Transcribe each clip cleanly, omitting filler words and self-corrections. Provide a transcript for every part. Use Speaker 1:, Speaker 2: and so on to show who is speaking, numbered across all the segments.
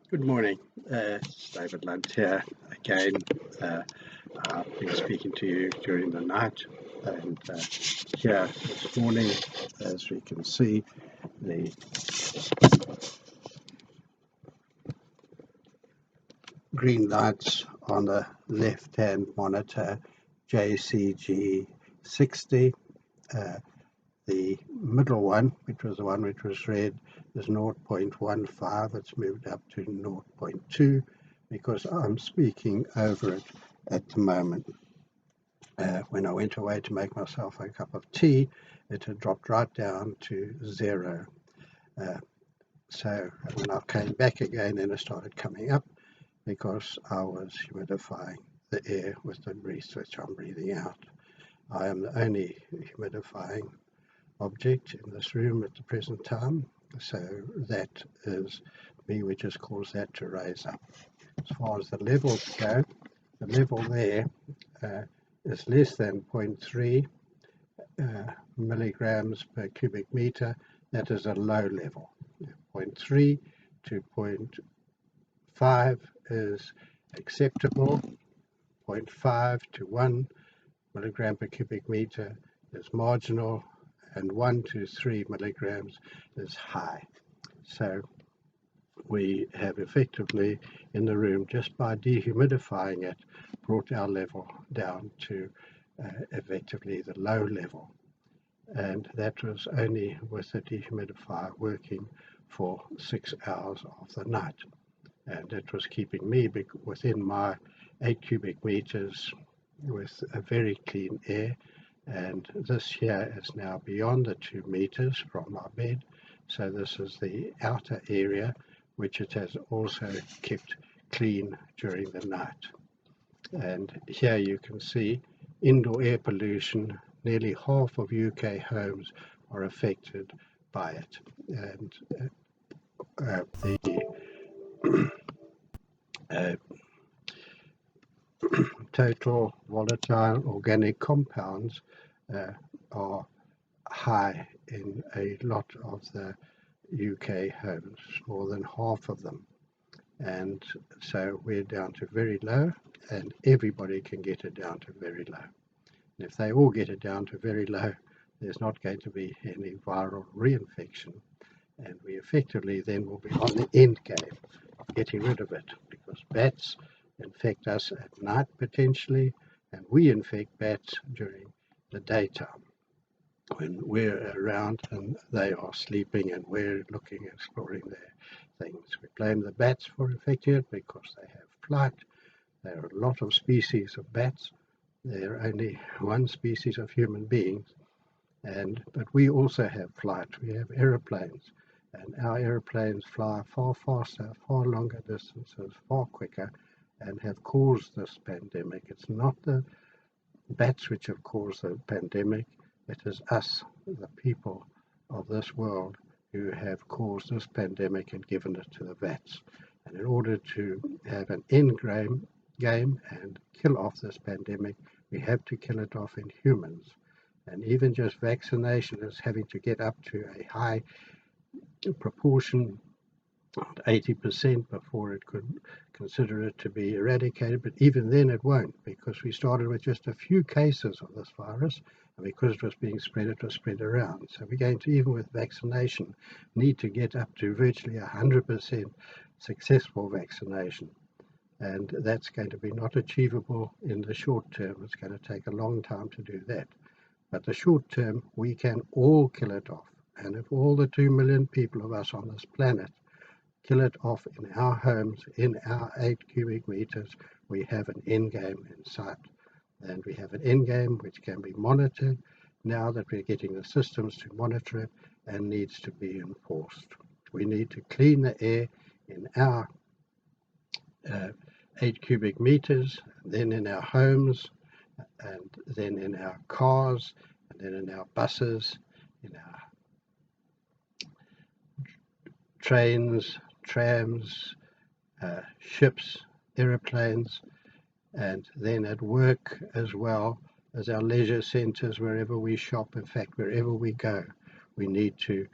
Speaker 1: Good morning, it's David Lunt here again. I've been speaking to you during the night, and here this morning, as we can see, the green lights on the left-hand monitor, JCG 60. The middle one, which was the one which was red, is 0.15. It's moved up to 0.2 because I'm speaking over it at the moment. When I went away to make myself a cup of tea, it had dropped right down to 0. So when I came back again, then it started coming up because I was humidifying the air with the breath which I'm breathing out. I am the only humidifying object in this room at the present time, so that is me which has caused that to raise up. As far as the levels go, the level there is less than 0.3 milligrams per cubic meter. That is a low level. 0.3 to 0.5 is acceptable. 0.5 to 1 milligram per cubic meter is marginal, and 1 to 3 milligrams is high. So we have effectively in the room, just by dehumidifying it, brought our level down to effectively the low level. And that was only with the dehumidifier working for 6 hours of the night. And it was keeping me within my 8 cubic meters with a very clean air. And this here is now beyond the 2 meters from my bed. So this is the outer area, which it has also kept clean during the night. And here you can see indoor air pollution. Nearly half of UK homes are affected by it. And the total volatile organic compounds are high in a lot of the UK homes, more than half of them. And so we're down to very low, and everybody can get it down to very low. And if they all get it down to very low, there's not going to be any viral reinfection. And we effectively then will be on the end game of getting rid of it, because bats infect us at night potentially, and we infect bats during the daytime when we're around and they are sleeping and we're looking, exploring their things. We blame the bats for infecting it because they have flight. There are a lot of species of bats. There are only one species of human beings, but we also have flight. We have aeroplanes, and our aeroplanes fly far faster, far longer distances, far quicker, and have caused this pandemic. It's not the bats which have caused the pandemic. It is us, the people of this world, who have caused this pandemic and given it to the bats. And in order to have an end game and kill off this pandemic, we have to kill it off in humans. And even just vaccination is having to get up to a high proportion, 80%, before it could consider it to be eradicated. But even then it won't, because we started with just a few cases of this virus, and because it was being spread, it was spread around. So we're going to, even with vaccination, need to get up to virtually 100% successful vaccination. And that's going to be not achievable in the short term. It's going to take a long time to do that. But the short term, we can all kill it off. And if all the 2 million people of us on this planet kill it off in our homes, in our 8 cubic meters, we have an end game in sight. And we have an end game which can be monitored now that we're getting the systems to monitor it, and needs to be enforced. We need to clean the air in our 8 cubic meters, then in our homes, and then in our cars, and then in our buses, in our trains, trams, ships, aeroplanes, and then at work as well as our leisure centres, wherever we shop. In fact, wherever we go, we need to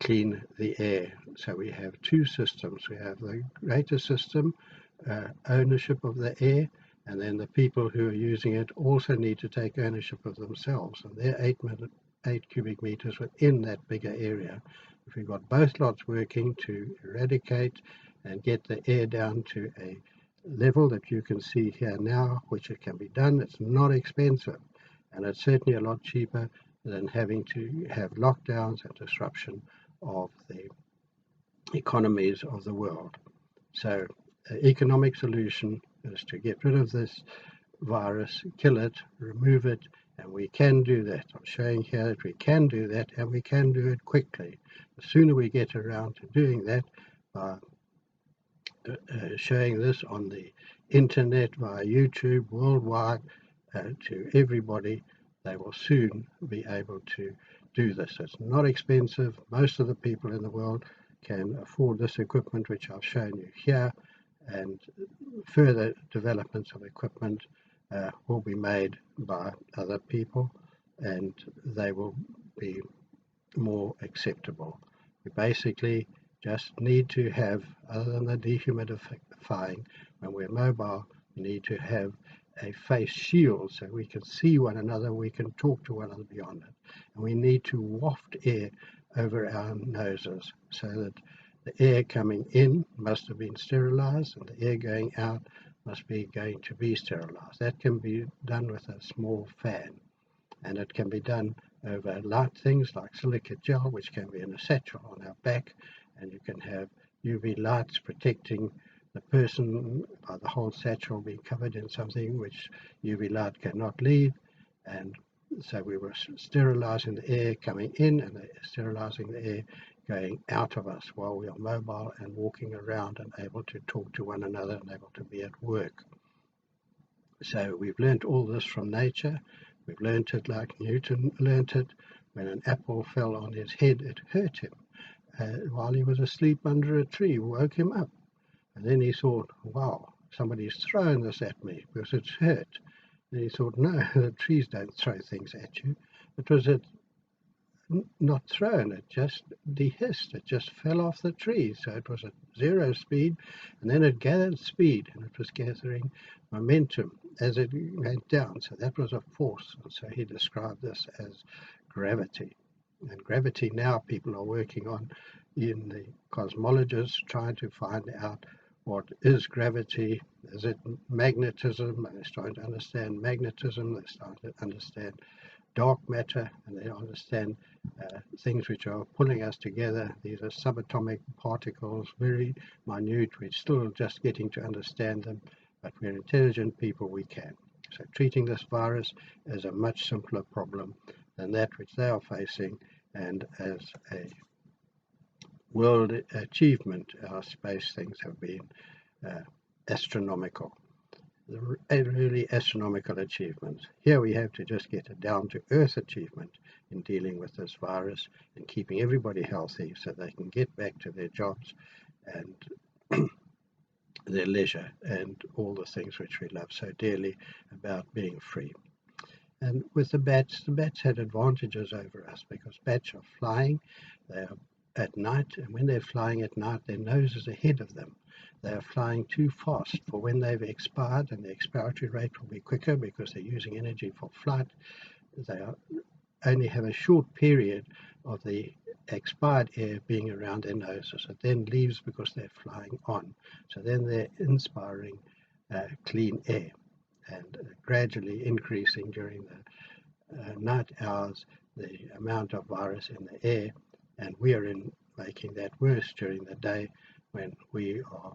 Speaker 1: clean the air. So we have two systems. We have the greater system, ownership of the air, and then the people who are using it also need to take ownership of themselves. And they're 8 cubic meters within that bigger area. If we've got both lots working to eradicate and get the air down to a level that you can see here now, which it can be done, it's not expensive. And it's certainly a lot cheaper than having to have lockdowns and disruption of the economies of the world. So the economic solution is to get rid of this virus, kill it, remove it, and we can do that. I'm showing here that we can do that, and we can do it quickly. The sooner we get around to doing that by showing this on the internet, via YouTube, worldwide, to everybody, they will soon be able to do this. It's not expensive. Most of the people in the world can afford this equipment, which I've shown you here, and further developments of equipment will be made by other people, and they will be more acceptable. We basically just need to have, other than the dehumidifying, when we're mobile, we need to have a face shield so we can see one another, we can talk to one another beyond it. And we need to waft air over our noses so that the air coming in must have been sterilized and the air going out must be going to be sterilized. That can be done with a small fan, and it can be done over light things like silicate gel, which can be in a satchel on our back, and you can have UV lights protecting the person by the whole satchel being covered in something which UV light cannot leave. And so we were sterilizing the air coming in and sterilizing the air going out of us while we are mobile and walking around and able to talk to one another and able to be at work. So we've learnt all this from nature. We've learnt it like Newton learnt it. When an apple fell on his head, it hurt him. While he was asleep under a tree, woke him up. And then he thought, wow, somebody's thrown this at me because it's hurt. And he thought, no, the trees don't throw things at you. It was not thrown, it just dehissed, it just fell off the tree. So it was at 0 speed, and then it gathered speed, and it was gathering momentum as it went down. So that was a force. And so he described this as gravity. And gravity now people are working on in the cosmologists, trying to find out what is gravity. Is it magnetism? And they're starting to understand magnetism. They're starting to understand dark matter, and they understand things which are pulling us together. These are subatomic particles, very minute. We're still just getting to understand them, but we're intelligent people, we can. So treating this virus is a much simpler problem than that which they are facing, and as a world achievement, our space things have been astronomical. Really astronomical achievements. Here we have to just get a down-to-earth achievement in dealing with this virus and keeping everybody healthy so they can get back to their jobs and their leisure and all the things which we love so dearly about being free. And with the bats had advantages over us because bats are flying, they are at night, and when they're flying at night, their nose is ahead of them. They are flying too fast for when they've expired, and the expiratory rate will be quicker because they're using energy for flight. They only have a short period of the expired air being around their noses. It then leaves because they're flying on. So then they're inspiring clean air and gradually increasing during the night hours the amount of virus in the air, and we are making that worse during the day when we are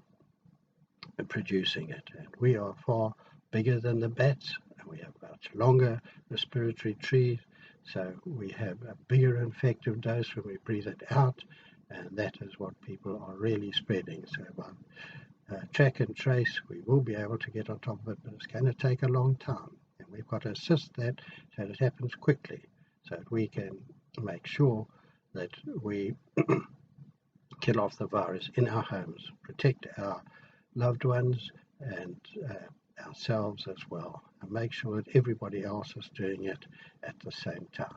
Speaker 1: producing it. And we are far bigger than the bats, and we have much longer respiratory trees, so we have a bigger infective dose when we breathe it out, and that is what people are really spreading. So by track and trace, we will be able to get on top of it, but it's going to take a long time, and we've got to assist that so that it happens quickly, so that we can make sure that we kill off the virus in our homes, protect our loved ones and ourselves as well, and make sure that everybody else is doing it at the same time.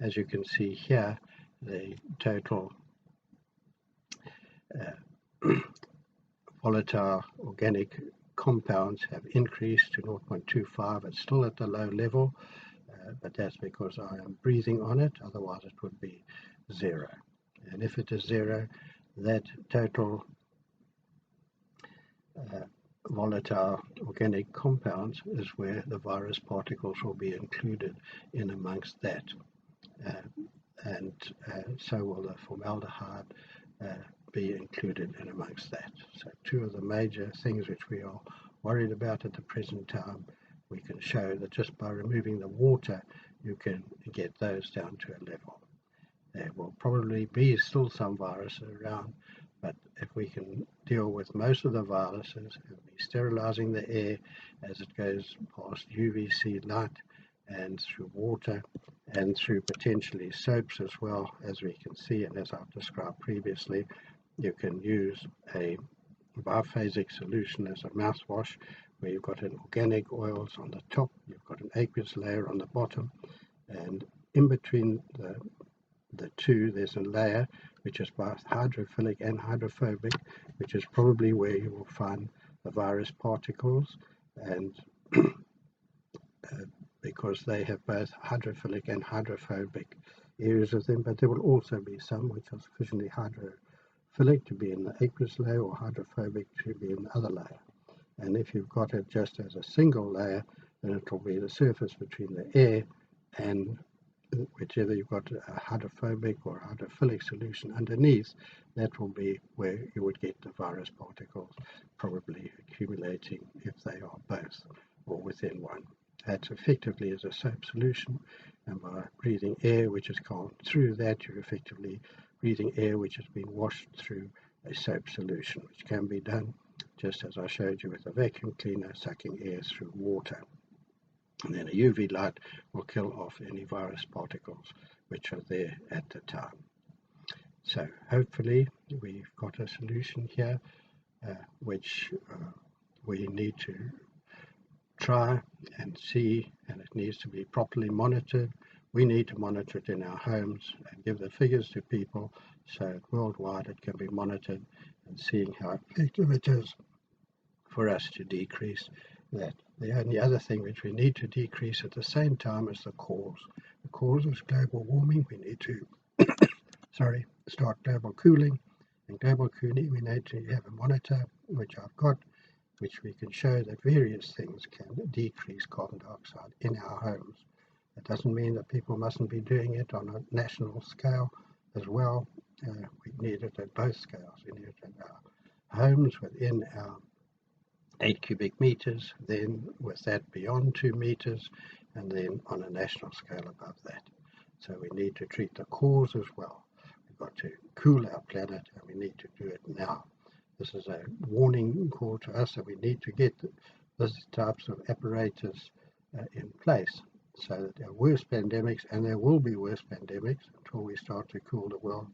Speaker 1: As you can see here, the total volatile organic compounds have increased to 0.25. It's still at the low level, but that's because I am breathing on it, otherwise it would be 0. And if it is 0, that total volatile organic compounds is where the virus particles will be included in amongst that. And so will the formaldehyde be included in amongst that. So two of the major things which we are worried about at the present time, we can show that just by removing the water, you can get those down to a level. There will probably be still some viruses around, but if we can deal with most of the viruses and be sterilizing the air as it goes past UVC light and through water and through potentially soaps as well, as we can see, and as I've described previously, you can use a biphasic solution as a mouthwash where you've got an organic oils on the top, you've got an aqueous layer on the bottom, and in between the two there's a layer which is both hydrophilic and hydrophobic, which is probably where you will find the virus particles, and because they have both hydrophilic and hydrophobic areas of them, but there will also be some which are sufficiently hydrophilic to be in the aqueous layer or hydrophobic to be in the other layer. And if you've got it just as a single layer, then it will be the surface between the air and whichever you've got a hydrophobic or hydrophilic solution underneath, that will be where you would get the virus particles probably accumulating if they are both or within one. That effectively is a soap solution, and by breathing air which has gone through that, you're effectively breathing air which has been washed through a soap solution, which can be done just as I showed you with a vacuum cleaner sucking air through water. And then a UV light will kill off any virus particles which are there at the time. So hopefully we've got a solution here which we need to try and see, and it needs to be properly monitored. We need to monitor it in our homes and give the figures to people so worldwide it can be monitored and seeing how effective it is for us to decrease that. The only other thing which we need to decrease at the same time is the cause. The cause is global warming. We need to start global cooling. And global cooling, we need to have a monitor, which I've got, which we can show that various things can decrease carbon dioxide in our homes. It doesn't mean that people mustn't be doing it on a national scale as well. We need it at both scales. We need it in our homes within our 8 cubic meters, then with that beyond 2 meters, and then on a national scale above that. So we need to treat the cause as well. We've got to cool our planet, and we need to do it now. This is a warning call to us that we need to get these types of apparatus in place so that there are worse pandemics, and there will be worse pandemics until we start to cool the world,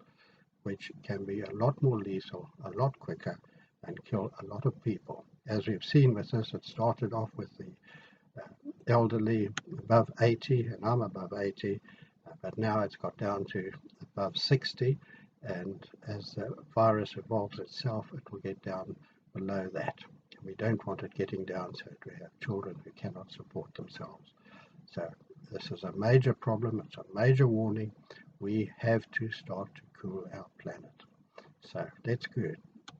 Speaker 1: which can be a lot more lethal, a lot quicker, and kill a lot of people. As we've seen with this, it started off with the elderly above 80, and I'm above 80, but now it's got down to above 60, and as the virus evolves itself, it will get down below that. And we don't want it getting down so that we have children who cannot support themselves. So this is a major problem, it's a major warning. We have to start to cool our planet. So let's go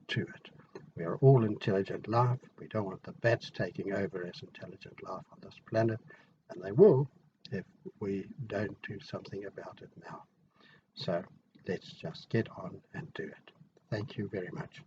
Speaker 1: to it. We are all intelligent life. We don't want the bats taking over as intelligent life on this planet, and they will if we don't do something about it now. So let's just get on and do it. Thank you very much.